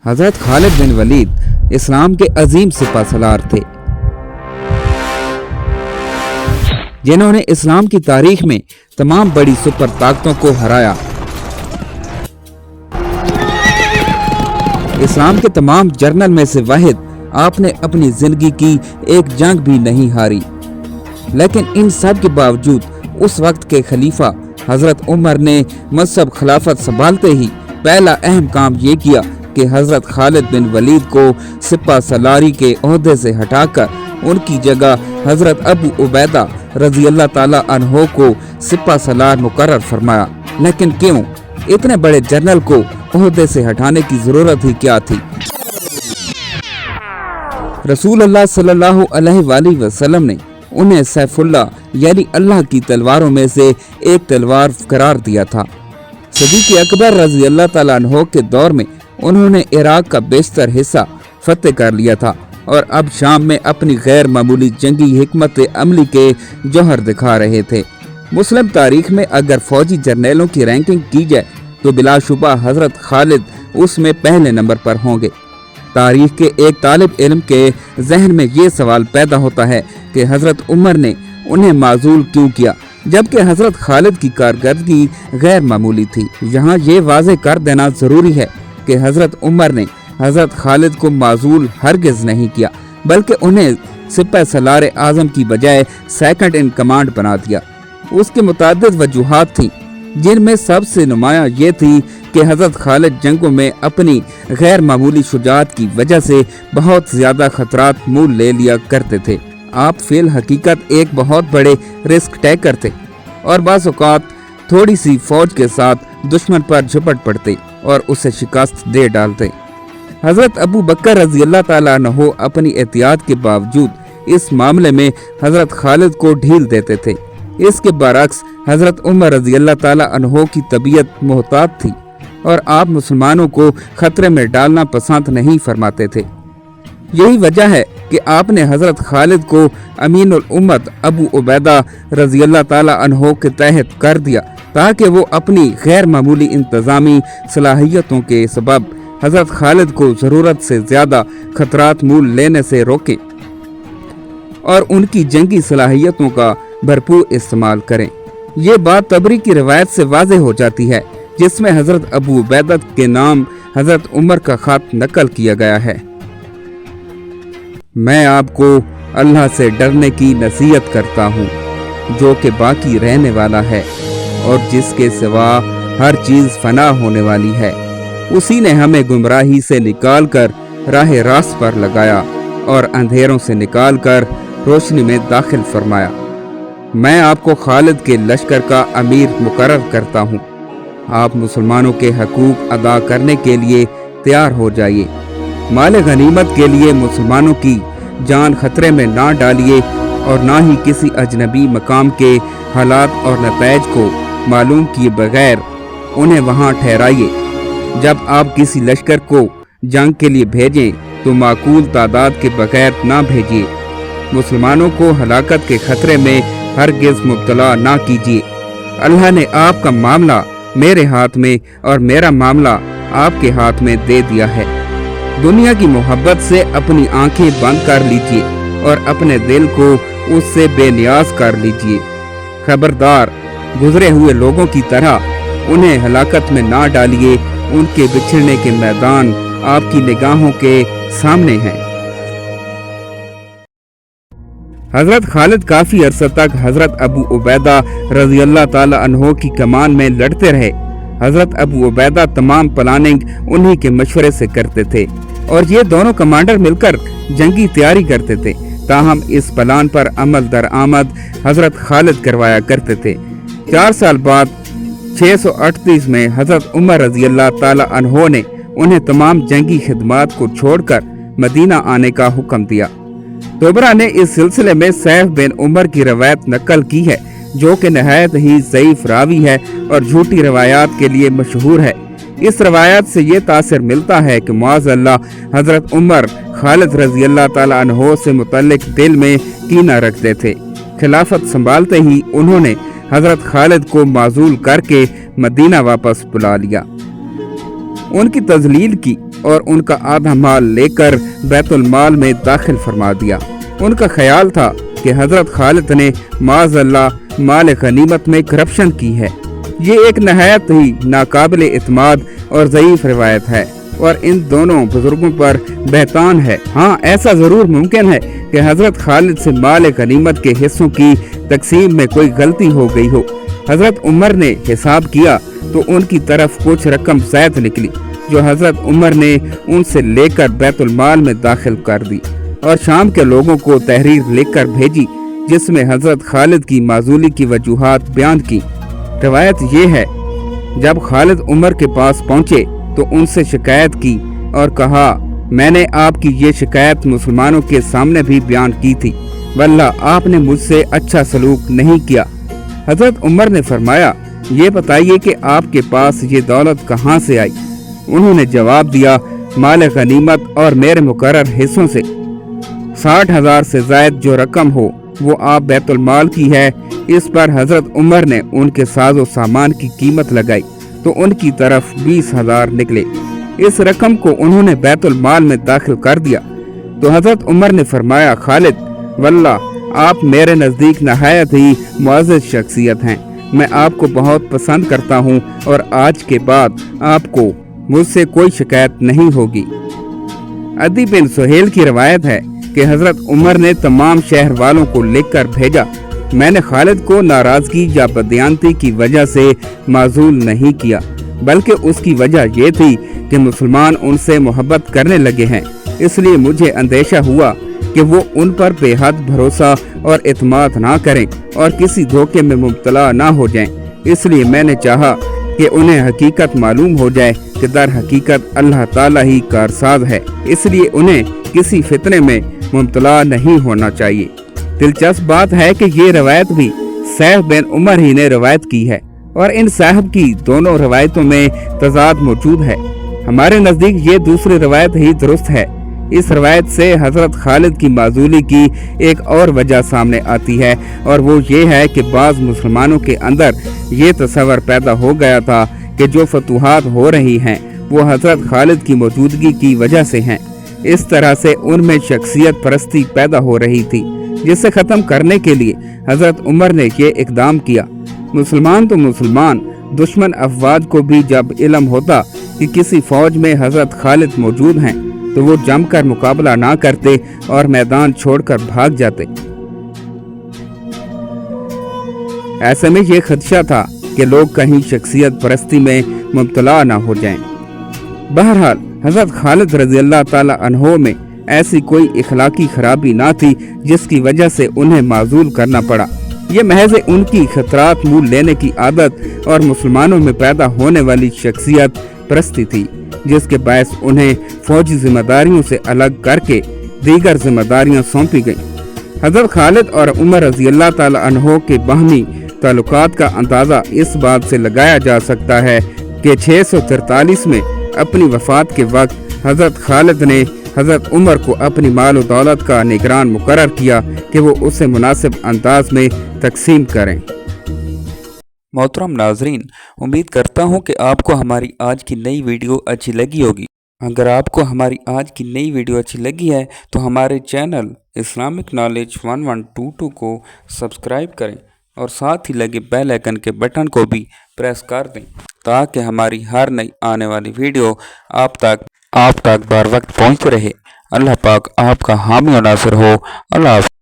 हजरत खालिद बिन वलीद इस्लाम के अजीम सिपा सलार थे, जिन्होंने इस्लाम की तारीख में तमाम बड़ी सुपर ताकतों को हराया। इस्लाम के तमाम जर्नल में से वाहिद आपने अपनी जिंदगी की एक जंग भी नहीं हारी। लेकिन इन सब के बावजूद उस वक्त के खलीफा हजरत उमर ने मसहब खिलाफत संभालते ही पहला अहम काम ये किया कि हजरत खालिद बिन वलीद को सिपा सलारी के ओहदे से हटाकर उनकी जगह हजरत अबू उबैदा रजी अल्लाह ताला अन्हो को सिपा सलार मुकर्रर फरमाया। लेकिन क्यों? इतने बड़े जनरल को ओहदे से हटाने की जरूरत ही क्या थी? रसूल अल्लाह सल्लल्लाहु अलैहि वसल्लम ने उन्हें सैफुल्लाह यानी अल्लाह की तलवारों में से एक तलवार करार दिया था। सिद्दीक़ अकबर रजी अल्लाह ताला अन्हो के दौर में उन्होंने इराक का बेशतर हिस्सा फतेह कर लिया था और अब शाम में अपनी गैर मामूली जंगी हिकमत अमली के जौहर दिखा रहे थे। मुस्लिम तारीख में अगर फौजी जर्नलों की रैंकिंग की जाए तो बिलाशुबा हजरत खालिद उसमें पहले नंबर पर होंगे। तारीख के एक तालिब इल्म के जहन में ये सवाल पैदा होता है कि हजरत उमर ने उन्हें माजूल क्यों किया, जबकि हजरत खालिद की कारकर्दगी गैर मामूली थी। यहाँ ये वाज़ेह कर देना जरूरी है कि हजरत उमर ने हजरत खालिद को माजूल हरगिज नहीं किया, बल्कि उन्हें सिपह सलार आजम की बजाय सेकंड इन कमांड बना दिया। उसकी मुताद्दिद वजूहात थी, जिनमें सबसे नुमायां ये थी कि हजरत खालिद जंगों में अपनी गैर मामूली शुजाअत की वजह से बहुत ज्यादा खतरात मोल ले लिया करते थे। आप फिल हकीकत एक बहुत बड़े रिस्क टेकर थे और बाज़ औक़ात थोड़ी सी फौज के साथ दुश्मन पर झपट पड़ते और उसे शिकस्त दे डालते। हजरत अबू बकर रजी अल्लाह ताला अन्हो अपनी एहतियात के बावजूद इस मामले में हजरत खालिद को ढील देते थे। इसके बरक्स हजरत उमर रजी अल्लाह ताला अन्हो की तबीयत मोहतात थी और आप मुसलमानों को खतरे में डालना पसंद नहीं फरमाते थे। यही वजह है कि आपने हजरत खालिद को अमीनुल उम्मत अबू उबैदा रजी अल्लाह ताला अन्हो के तहत कर दिया, ताकि वो अपनी गैर मामूली इंतजामी सलाहियतों के सबब हजरत खालिद को जरूरत से ज्यादा खतरात मूल लेने से रोके और उनकी जंगी सलाहियतों का भरपूर इस्तेमाल करें। ये बात तबरी की रिवायत से वाज़ेह हो जाती है, जिसमें हजरत अबू उबैदा के नाम हजरत उमर का खत नकल किया गया है। मैं आपको अल्लाह से डरने की नसीहत करता हूँ, जो कि बाकी रहने वाला है और जिसके सिवा हर चीज फना होने वाली है। उसी ने हमें गुमराही से निकालकर राह रास्त पर लगाया और अंधेरों से निकालकर रोशनी में दाखिल फरमाया। मैं आपको खालिद के लश्कर का अमीर मुकर्रर करता हूँ। आप मुसलमानों के हकूक अदा करने के लिए तैयार हो जाइए। माल गनीमत के लिए मुसलमानों की जान खतरे में ना डालिए और ना ही किसी अजनबी मकाम के हालात और नतैज को मालूम किए बगैर उन्हें वहाँ ठहराइए। जब आप किसी लश्कर को जंग के लिए भेजें तो माकूल तादाद के बगैर ना भेजिए। मुसलमानों को हलाकत के खतरे में हरगिज़ मुब्तला ना कीजिए। अल्लाह ने आपका मामला मेरे हाथ में और मेरा मामला आपके हाथ में दे दिया है। दुनिया की मोहब्बत से अपनी आंखें बंद कर लीजिए और अपने दिल को उससे बेनियाज कर लीजिए। खबरदार, गुजरे हुए लोगों की तरह उन्हें हलाकत में ना डालिए। उनके बिछड़ने के मैदान आपकी निगाहों के सामने हैं। हजरत खालिद काफी अरसा तक हजरत अबू उबैदा रजी अल्लाह ताला अन्हो की कमान में लड़ते रहे। हजरत अबू उबैदा तमाम प्लानिंग उन्हीं के मशवरे से करते थे और ये दोनों कमांडर मिलकर जंगी तैयारी करते थे। ताहम इस प्लान पर अमल दरआमद हजरत खालिद करवाया करते थे। 4 साल बाद 638 में हजरत उमर रजी अल्लाह ताला अन्हो ने उन्हें तमाम जंगी खिदमात को छोड़कर मदीना आने का हुक्म दिया। तोबरा ने इस सिलसिले में सैफ बिन उमर की रवायत नकल की है, जो कि नहायत ही ज़ईफ रावी है और झूठी रवायात के लिए मशहूर है। इस रवायत से ये तासर मिलता है कि मुआज़ल्लाह हजरत उमर खालिद रजी अल्लाह ताला अन्हो से मुतल्लिक दिल में कीना रखते थे। खिलाफत संभालते ही उन्होंने हजरत खालिद को माजूल करके मदीना वापस बुला लिया, उनकी तजलील की اور ان کا آدھا مال لے کر بیت المال میں داخل فرما دیا۔ ان کا خیال تھا کہ حضرت خالد نے معاذ اللہ مال غنیمت میں کرپشن کی ہے۔ یہ ایک نہایت ہی ناقابل اعتماد اور ضعیف روایت ہے اور ان دونوں بزرگوں پر بہتان ہے۔ ہاں، ایسا ضرور ممکن ہے کہ حضرت خالد سے مال غنیمت کے حصوں کی تقسیم میں کوئی غلطی ہو گئی ہو۔ حضرت عمر نے حساب کیا تو ان کی طرف کچھ رقم زائد نکلی، جو حضرت عمر نے ان سے لے کر بیت المال میں داخل کر دی اور شام کے لوگوں کو تحریر لکھ کر بھیجی، جس میں حضرت خالد کی معزولی کی وجوہات بیان کی۔ روایت یہ ہے، جب خالد عمر کے پاس پہنچے تو ان سے شکایت کی اور کہا، میں نے آپ کی یہ شکایت مسلمانوں کے سامنے بھی بیان کی تھی، واللہ آپ نے مجھ سے اچھا سلوک نہیں کیا۔ حضرت عمر نے فرمایا، یہ بتائیے کہ آپ کے پاس یہ دولت کہاں سے آئی؟ انہوں نے جواب دیا، مال غنیمت اور میرے مقرر حصوں سے۔ 60,000 سے زائد جو رقم ہو وہ آپ بیت المال کی ہے۔ اس پر حضرت عمر نے ان کے ساز و سامان کی قیمت لگائی تو ان کی طرف 20,000 نکلے۔ اس رقم کو انہوں نے بیت المال میں داخل کر دیا تو حضرت عمر نے فرمایا، خالد، واللہ آپ میرے نزدیک نہایت ہی معزز شخصیت ہیں، میں آپ کو بہت پسند کرتا ہوں اور آج کے بعد آپ کو مجھ سے کوئی شکایت نہیں ہوگی۔ عدی بن سہیل کی روایت ہے کہ حضرت عمر نے تمام شہر والوں کو لکھ کر بھیجا، میں نے خالد کو ناراضگی یا بددیانتی کی وجہ سے معزول نہیں کیا، بلکہ اس کی وجہ یہ تھی کہ مسلمان ان سے محبت کرنے لگے ہیں، اس لیے مجھے اندیشہ ہوا کہ وہ ان پر بے حد بھروسہ اور اعتماد نہ کریں اور کسی دھوکے میں مبتلا نہ ہو جائیں۔ اس لیے میں نے چاہا کہ انہیں حقیقت معلوم ہو جائے کہ در حقیقت اللہ تعالیٰ ہی کارساز ہے، اس لیے انہیں کسی فتنے میں مبتلا نہیں ہونا چاہیے۔ دلچسپ بات ہے کہ یہ روایت بھی سیف بن عمر ہی نے روایت کی ہے اور ان صاحب کی دونوں روایتوں میں تضاد موجود ہے۔ ہمارے نزدیک یہ دوسری روایت ہی درست ہے۔ اس روایت سے حضرت خالد کی معزولی کی ایک اور وجہ سامنے آتی ہے اور وہ یہ ہے کہ بعض مسلمانوں کے اندر یہ تصور پیدا ہو گیا تھا کہ جو فتوحات ہو رہی ہیں وہ حضرت خالد کی موجودگی کی وجہ سے ہیں۔ اس طرح سے ان میں شخصیت پرستی پیدا ہو رہی تھی، جسے ختم کرنے کے لیے حضرت عمر نے یہ اقدام کیا۔ مسلمان تو مسلمان، دشمن افواج کو بھی جب علم ہوتا کہ کسی فوج میں حضرت خالد موجود ہیں تو وہ جم کر مقابلہ نہ کرتے اور میدان چھوڑ کر بھاگ جاتے۔ ایسے میں یہ خدشہ تھا کہ لوگ کہیں شخصیت پرستی میں مبتلا نہ ہو جائیں۔ بہرحال حضرت خالد رضی اللہ تعالی عنہ میں ایسی کوئی اخلاقی خرابی نہ تھی جس کی وجہ سے انہیں معزول کرنا پڑا۔ یہ محض ان کی خطرات مول لینے کی عادت اور مسلمانوں میں پیدا ہونے والی شخصیت پرستی تھی، جس کے باعث انہیں فوجی ذمہ داریوں سے الگ کر کے دیگر ذمہ داریاں سونپی گئیں۔ حضرت خالد اور عمر رضی اللہ تعالی عنہ کے باہمی تعلقات کا اندازہ اس بات سے لگایا جا سکتا ہے کہ 643 میں اپنی وفات کے وقت حضرت خالد نے حضرت عمر کو اپنی مال و دولت کا نگران مقرر کیا کہ وہ اسے مناسب انداز میں تقسیم کریں۔ محترم ناظرین، امید کرتا ہوں کہ آپ کو ہماری آج کی نئی ویڈیو اچھی لگی ہوگی۔ اگر آپ کو ہماری آج کی نئی ویڈیو اچھی لگی ہے تو ہمارے چینل اسلامک نالج 1122 کو سبسکرائب کریں اور ساتھ ہی لگے بیل آئیکن کے بٹن کو بھی پریس کر دیں تاکہ ہماری ہر نئی آنے والی ویڈیو آپ تک بر وقت پہنچ رہے۔ اللہ پاک آپ کا حامی و ناصر ہو۔ اللہ حافظ۔